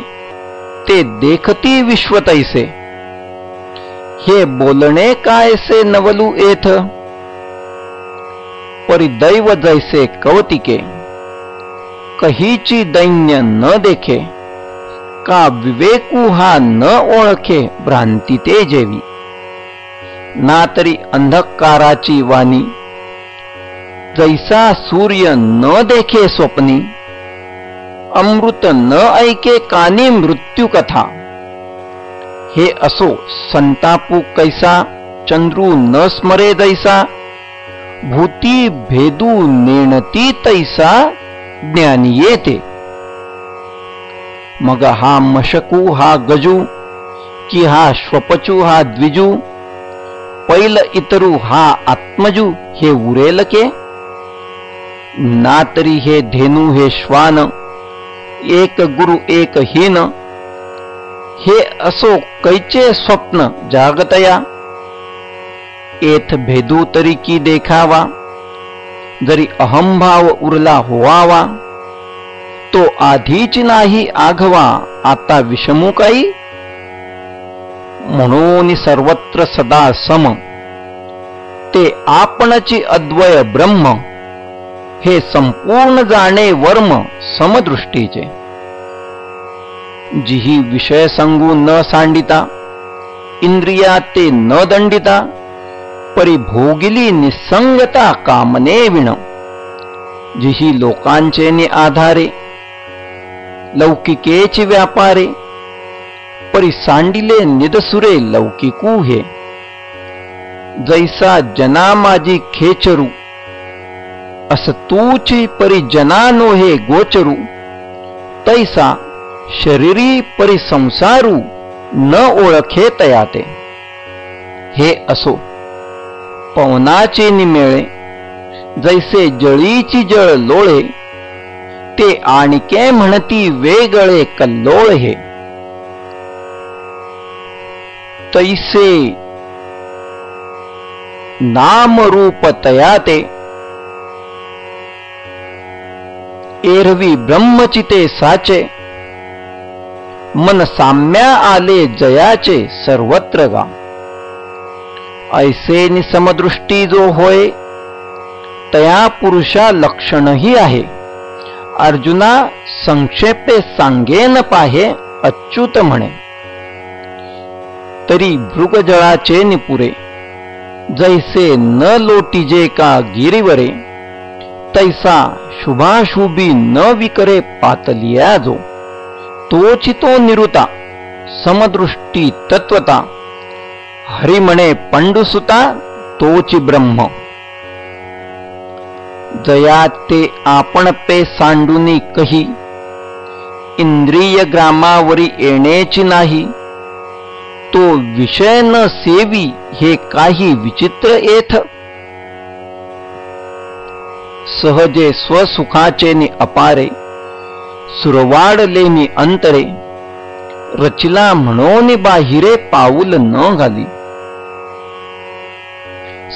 S1: ते देखती विश्व तैसे. हे बोलणे कायसे नवलू येथ, परिदैव जैसे कवतिके. कहीची दैन्य न देखे, का विवेकू हा न ओळखे भ्रांती ते जेवी. ना तरी अंधकाराची वाणी, जैसा सूर्य न देखे स्वप्नी. अमृत न ऐके कानी मृत्यू कथा. हे असो संतापू कैसा, चंद्रू न स्मरे जैसा. भूती भेदू नेणती तैसा, ज्ञानी येते. मग हा मशकू हा गजू, की हा श्वपचू हा द्विजू. पैल इतरू हा आत्मजू, हे उरेल के. ना तरी हे धेनू हे श्वान, एक गुरु एक हीन. हे असो कैचे स्वप्न जागतया. एथ भेदू तरी की देखावा, जरी अहंभाव उरला होवावा. तो आधीच नाही आघवा, आता विषमू काही. म्हणून सर्वत्र सदा सम, ते आपणची अद्वय ब्रह्म. हे संपूर्ण जाणे वर्म समदृष्टीचे. जिही विषय संगू न सांडिता, इंद्रिया ते न दंडिता. परिभोगिली निसंगता कामने विण. जिही लोकांचे नि आधारे, लौकिकेची व्यापारे. परी सांडिले निदसुरे लौकिकू हे. जैसा जना माझी खेचरू, अस तूची परी जना नोहे गोचरू. तैसा शरीरी परी संसारू, न ओळखे तयाते. हे असो पवनाचे निमेळे, जैसे जळीची जळ लोळे. ते आणिके म्हणती वेगळे कल्लोळ हे. तैसे नाम रूप तयाते, एरवी ब्रह्मचिते साचे. मन साम्या आले जयाचे सर्वत्र गा. ऐसे निसमदृष्टी जो होय, तया पुरुषा लक्षणही आहे. अर्जुना संक्षेपे सांगेन पाहे, अच्युत म्हणे. तरी भृगजळाचे निपुरे, जैसे न लोटीजे का गिरीवरे. तैसा शुभाशुभी न विकरे पातलिया जो. तोची तो निरुता, समदृष्टी तत्वता. हरी म्हणे पंडुसुता, तोची ब्रह्म. जया ते आपण पे सांडुनी कही. इंद्रिय ग्रामावरी येण्याची नाही. तो विषय न सेवी, हे काही विचित्र येथ. सहजे स्वसुखाचे नि अपारे. सुरवाडले नि अंतरे. रचिला म्हणून बाहिरे पाऊल न घाली.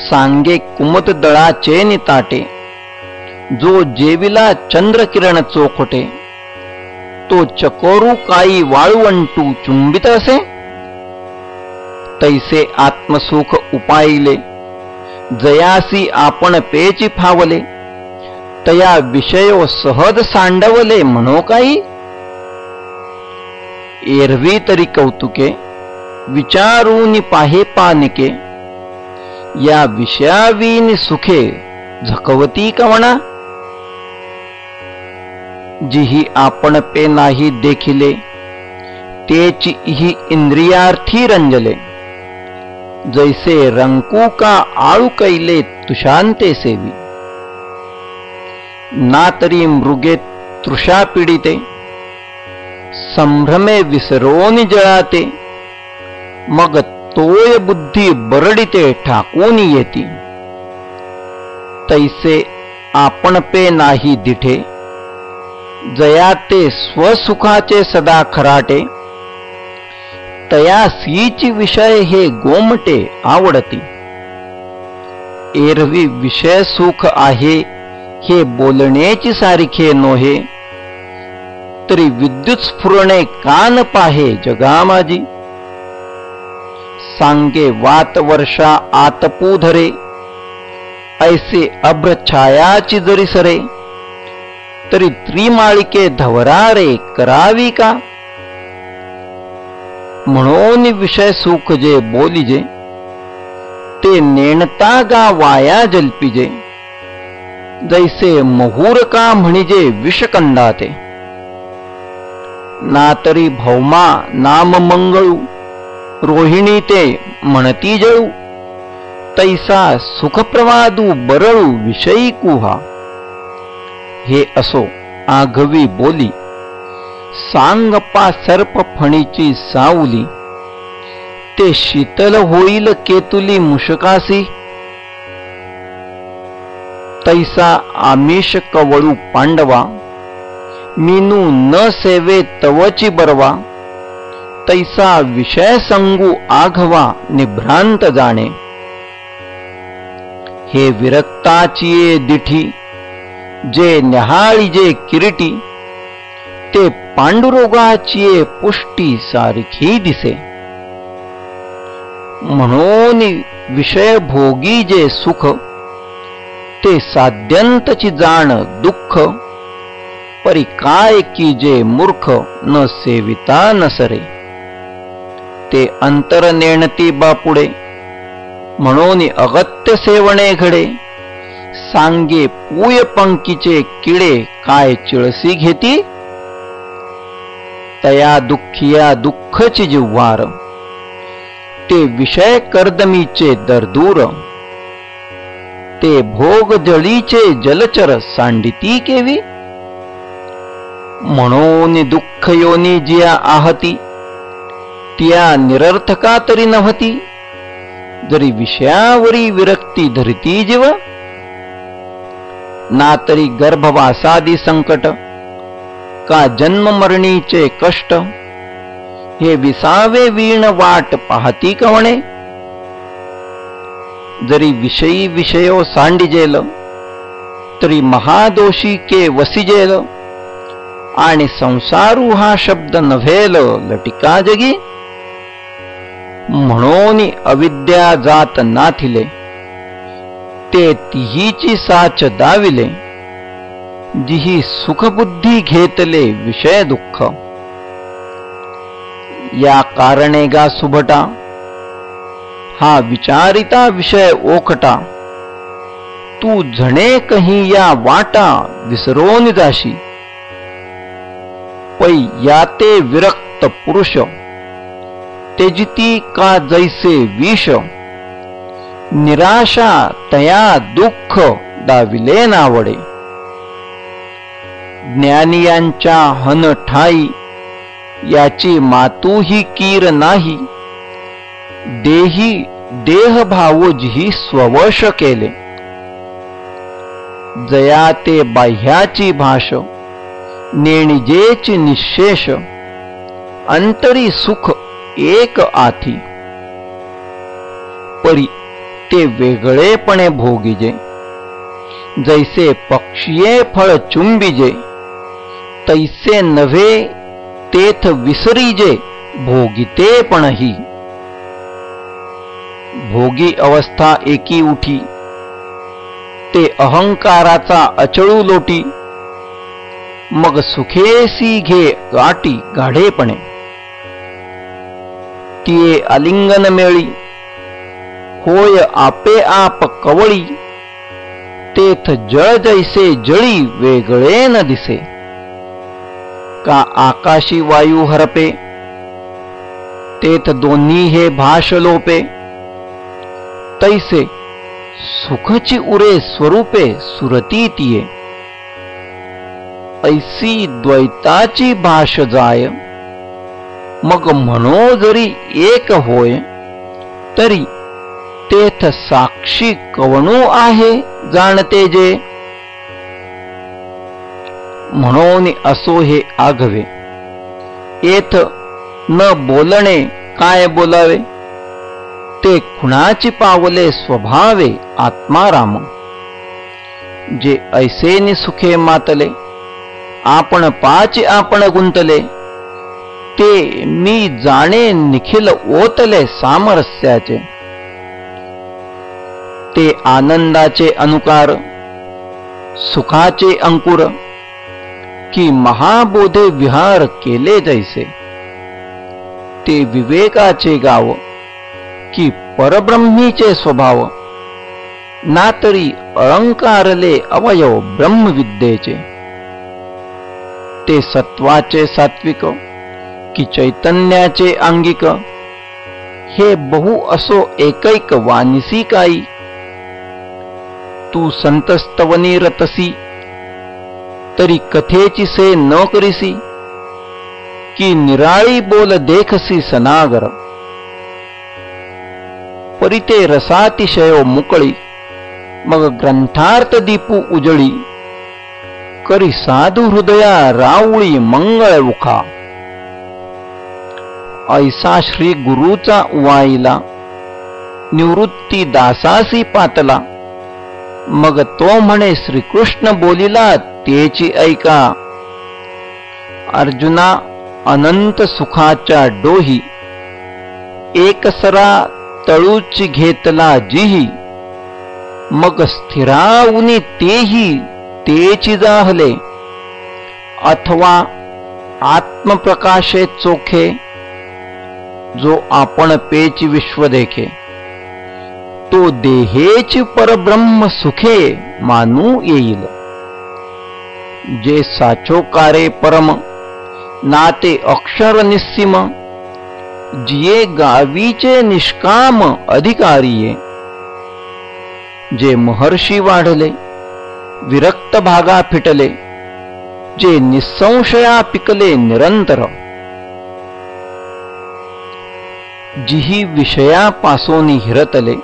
S1: सांगे कुमत दळाचे निताटे, जो जेविला चंद्रकिरण चोखटे. तो चकोरू काई वाळवंटू चुंबित असे, तैसे आत्मसुख उपाईले. जयासी आपण पेची फावले, तया विषयो सहज सांडवले म्हणो काही. एरवी तरी कौतुके, विचारून पाहे पानिके. या विषयावीन सुखे झकवती कवणा. जिही आपण पे नाही देखिले, तेची ही इंद्रियार्थी रंजले. जैसे रंकू का आळू कैले तुशांते सेवी. ना तरी मृगे तृषा पीडिते, संभ्रमे विसरोनी जळाते. मग तोय बुद्धी बरडिते ठाकून येती. तैसे आपण पे नाही दिठे, जया ते स्वसुखाचे सदा खराटे. तया सीची विषय हे गोमटे आवडती. एरवी विषय सुख आहे हे बोलण्याची सारिखे नोहे, तरी विद्युत स्फुरणे कान पाहे जगामाजी. सांगे वात वर्षा आतपू धरे, ऐसे अभ्र छायाची जरी सरे. तरी त्रिमाळिके धवरारे करावी का. म्हणून विषय सुख जे बोलिजे, ते नेणता गा वाया जल्पिजे. जैसे महुर का म्हणिजे विषकंडाते. ना तरी भौमा नाम मंगळू, रोहिणी ते म्हणती जळू. तैसा सुखप्रवादू बरळू विषयी कुहा. हे असो आघवी बोली, सांगपा सर्प फणीची सावली. ते शीतल होईल केतुली मुशकासी. तैसा आमिष कवळू पांडवा, मीनू न सेवे तवची बरवा. तैसा विषय संगू आघवा निभ्रांत जाणे. हे विरक्ताची दिठी, जे न्याहाळीजे किरीटी. ते पांडुरोगाची पुष्टी सारखी दिसे. म्हणून विषय भोगी जे सुख, ते साध्यंतची जाण दुःख. परी काय की जे मूर्ख न सेविता नसरे. ते अंतर नेणती बापुडे, म्हणून अगत्य सेवणे घडे. सांगे पूय पंकीचे किडे काय चिळसी घेती. तया दुःखिया दुःखची जिव्हार, ते विषय कर्दमीचे दरदूर. ते भोग जळीचे जलचर सांडिती केवी. म्हणून दुःख योनी जिया आहती, तिया निरर्थका तरी नव्हती. जरी विषयावरी विरक्ती धरती जीव. ना तरी गर्भवासादी संकट, का जन्म मरणीचे कष्ट. हे विसावे वीण वाट पाहती कवणे. जरी विषयी विषयो सांडिजेल, तरी महादोषी के वसिजेल. आणि संसारू हा शब्द नव्हेल लटिका जगी. म्हणून अविद्या जात नाथिले, ते तिहीची साच दाविले. जिही सुखबुद्धी घेतले विषय दुःख. या कारणे गा सुभटा, हा विचारिता विषय ओखटा. तू झणे कही या वाटा विसरोन जाशी. पै याते विरक्त पुरुष, तेजिती का जैसे विष. निराशा तया दुःख दाविले नावडे. ज्ञानियांच्या हन ठाई, याची मातूही कीर नाही. देही देह भावोजी स्ववश केले. जया ते बाह्याची भाष, नेणिजेची निशेष. अंतरी सुख एक आथी, परी ते वेगळेपणे भोगिजे, जैसे पक्षिये फळ चुंबिजे, तैसे नव्हे तेथ विसरीजे भोगितेपणही। भोगी अवस्था एकी उठी, ते अहंकाराचा अचळू लोटी, मग सुखेसी घे गाठी गाढेपणे। तिये आलिंगन मेळी, होय आपे आप कवळी, तेथ जळ जैसे जळी वेगळे न दिसे। का आकाशी वायू हरपे, तेथ दोन्ही हे भाष लोपे, तैसे सुखची उरे स्वरूपे सुरती तिये। ऐसी द्वैताची भाष जाय, मग म्हणो जरी एक होय, तरी तेथ साक्षी कवणू आहे जाणते जे। म्हणून असो हे आघवे, येथ न बोलणे काय बोलावे, ते खुणाची पावले स्वभावे आत्माराम। जे ऐसेनी सुखे मातले, आपण पाची आपण गुंतले, ते मी जाणे निखिल ओतले सामरस्याचे। ते आनंदाचे अनुकार, सुखाचे अंकुर, की महाबोधे विहार केले जैसे। ते विवेकाचे गाव, की परब्रह्मीचे स्वभाव, ना तरी अलंकारले अवयव ब्रह्मविद्येचे। ते सत्वाचे सात्विक, की चैतन्याचे अंगिक, हे बहु असो एकैक वानिसी काई। तू संतस्तवनी रतसी, तरी कथेची से न करिसी, की निराळी बोल देखसी सनागर। परिते रसातिशयो मुकळी, मग ग्रंथार्थ दीपू उजळी, करी साधू हृदया राऊळी मंगळ उखा। ऐसा श्री गुरुचा उवाईला, निवृत्ती दासासी पातला, मग तो म्हणे श्रीकृष्ण बोलिला तेची ऐका। अर्जुना अनंत सुखाच्या डोही, एकसरा तळूची घेतला जिही, मग स्थिरावुनी तेही तेची जाहले। अथवा आत्मप्रकाशे चोखे, जो आपण पेची विश्व देखे, तो देहेची परब्रह्म सुखे मानू येईल। जे साचोकारे परम, नाते अक्षर निस्सीम, जिये गावीचे निष्काम अधिकारीये। जे महर्षी वाढले, विरक्त भागा फिटले, जे निसंशया पिकले निरंतर। जिही विषयापासून हिरतले,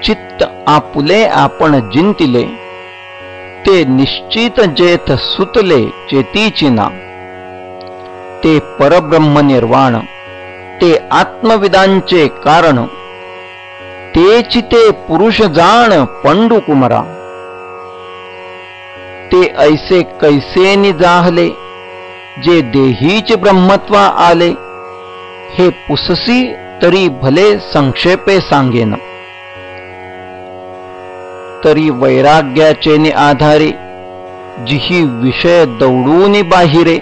S1: चित्त आपुले आपण जिंतिले, ते निश्चित जेथ सुतले चेतीची ना। ते परब्रह्म निर्वाण, ते आत्मविदांचे कारण, तेची ते पुरुष जाण पंडू कुमरा। ते ऐसे कैसेनी जाहले, जे देहीचे ब्रह्मत्वा आले, हे पुससी तरी भले संक्षेपे सांगेन। तरी वैराग्याचे आधारे, जिही विषय दौडूनी बाहिरे,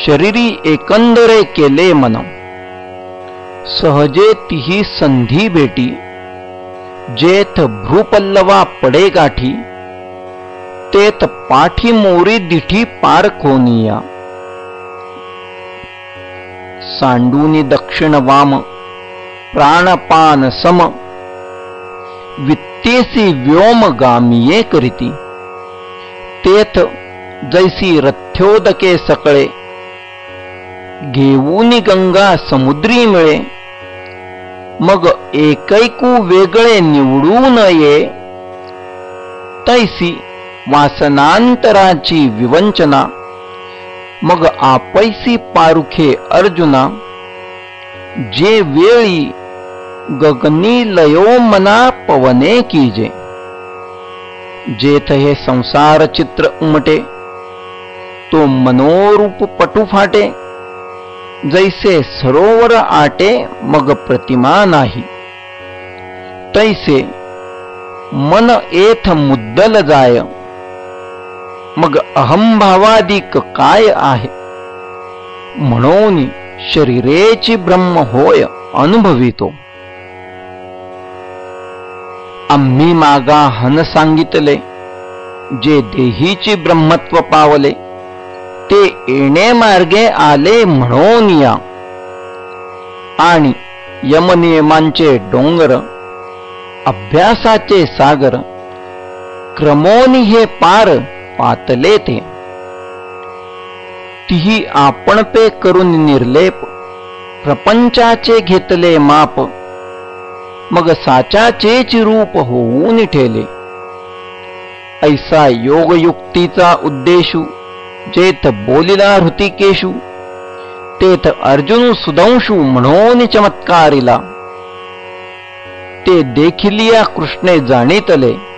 S1: शरीरी एकंदरे केले मन। सहजे तिही संधी भेटी, जेथ भ्रूपल्लवा पडे गाठी, तेथ पाठी मोरी दिठी पार खोनिया। सांडूनी दक्षिण वाम, प्राणपान सम, वित्तेसी व्योम गामिये करीती। तेथ जैसी रथ्योदके सकळे, घेऊनी गंगा समुद्री मिळे, मग एकैकू वेगळे निवडून ये। तैसी वासनांतराची विवंचना, मग आपैसी पारुखे अर्जुना, जे वेळी गगनी लयो मना पवने कीजे. जेथ हे संसार चित्र उमटे, तो मनोरूप पटू फाटे. जैसे सरोवर आटे मग प्रतिमा नाही, तैसे मन एथ मुद्दल जाय. मग अहंभावादिक काय आहे, म्हणून शरीरेची ब्रह्म होय अनुभवितो. आम्ही मागा हन सांगितले, जे देहीची ब्रह्मत्व पावले. ते येणे मार्गे आले म्हणून या. आणि यमनियमांचे डोंगर, अभ्यासाचे सागर, क्रमोनी हे पार पातले ते. तिही आपण पे करून निर्लेप, प्रपंचाचे घेतले माप. मग साचाचेच रूप होऊन ठेले. ऐसा योगयुक्तीचा उद्देशू, जेथ बोलिला हृतिकेशू. तेथ अर्जुन सुदंशू म्हणून चमत्कारिला. ते देखिलिया कृष्णे जाणितले.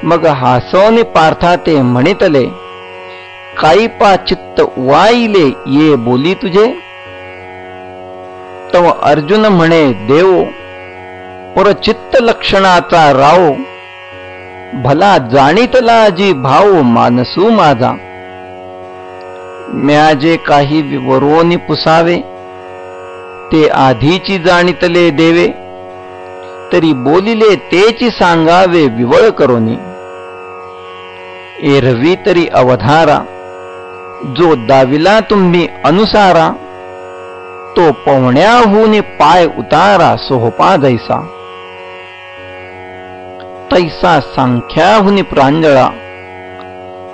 S1: मग हासोनी पार्था ते म्हणितले, काही पा चित्त वाईले ये बोली तुझे. तव अर्जुन म्हणे देव, परचित्त लक्षणाचा राव. भला जाणितला जी भाव मानसू माझा. म्या जे काही विवरोनी पुसावे, ते आधीची जाणितले देवे. तरी बोलिले तेची सांगावे विवळ करोनी. एरवी तरी अवधारा, जो दाविला तुम्ही अनुसारा. तो पवण्याहून पाय उतारा सोहपा जैसा. तैसा सांख्याहुनी प्रांजळा,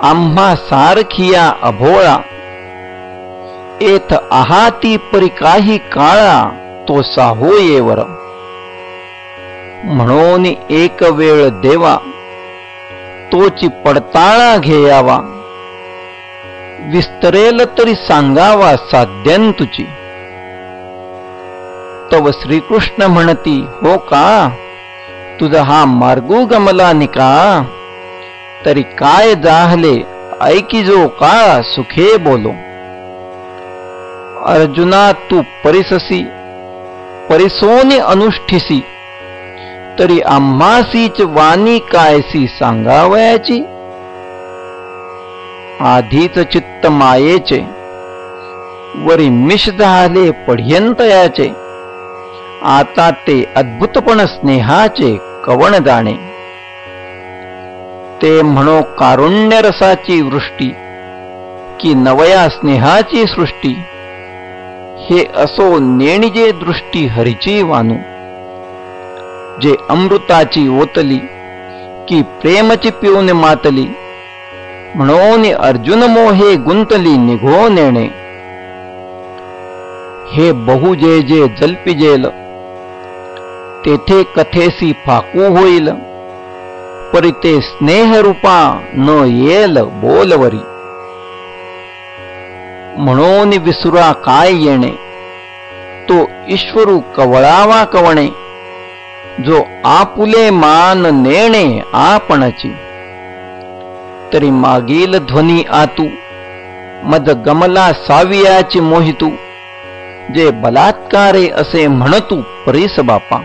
S1: आम्हा सारखिया अभोळा. एथ आहाती परी काही काळा, तो साहो येवर. म्हणून एक वेळ देवा, तोची पडताळा घेयावा. विस्तरेल तरी सांगावा साध्यंतुची. तव श्रीकृष्ण म्हणती, हो का तुझा हा मार्गू गमला निका. तरी काय जाहले ऐकी जो का सुखे बोलो. अर्जुना तू परिससी, परिसोनी अनुष्ठिसी. तरी आम्हासीच वाणी कायसी सांगावयाची. आधीच चित्त मायेचे, वरी मिश झाले पढ्यंतयाचे. आता ते अद्भुतपण स्नेहाचे कवण जाणे. ते म्हणो कारुण्य रसाची वृष्टी, की नवया स्नेहाची सृष्टी. हे असो नेणिजे दृष्टी हरीची वानू. जे अमृताची ओतली, की प्रेमची पिऊन मातली. म्हणून अर्जुन मोहे गुंतली निघो नेणे. हे बहु जे जे जल्पिजेल, तेथे कथेसी फाकू होईल. परी ते स्नेहरूपा न येल बोलवरी. म्हणून विसुरा काय येणे, तो ईश्वरू कवळावा कवणे. जो आपुले मान नेणे आपणची. तरी मागील ध्वनी आतू, मद गमला सावियाची मोहितू. जे बलात्कारे असे म्हणतू परीस बापा.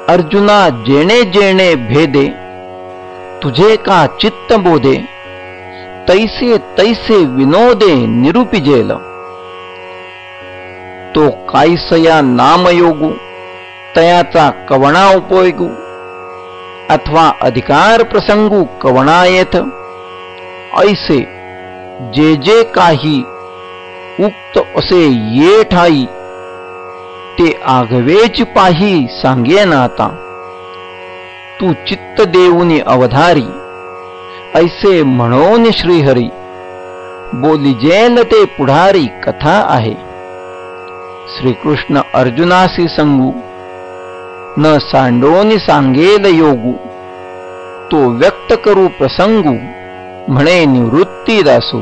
S1: अर्जुना जेणे जेणे भेदे, तुझे का चित्त बोधे. तैसे तैसे विनोदे निरूपिजेल. तो कायसया नामयोगू, तयाचा कवणा उपयोगू. अथवा अधिकार प्रसंगू कवणा येथ. ऐसे जे जे काही उक्त असे ये ठाई. ते आगवेच पाही सांगेन आता. तू चित्त देऊनी अवधारी, ऐसे म्हणून श्रीहरी. बोलिजेल ते पुढारी कथा आहे. श्रीकृष्ण अर्जुनासी संगू, न सांडोनी सांगेल योगू. तो व्यक्त करू प्रसंगू, म्हणे निवृत्ती दासू.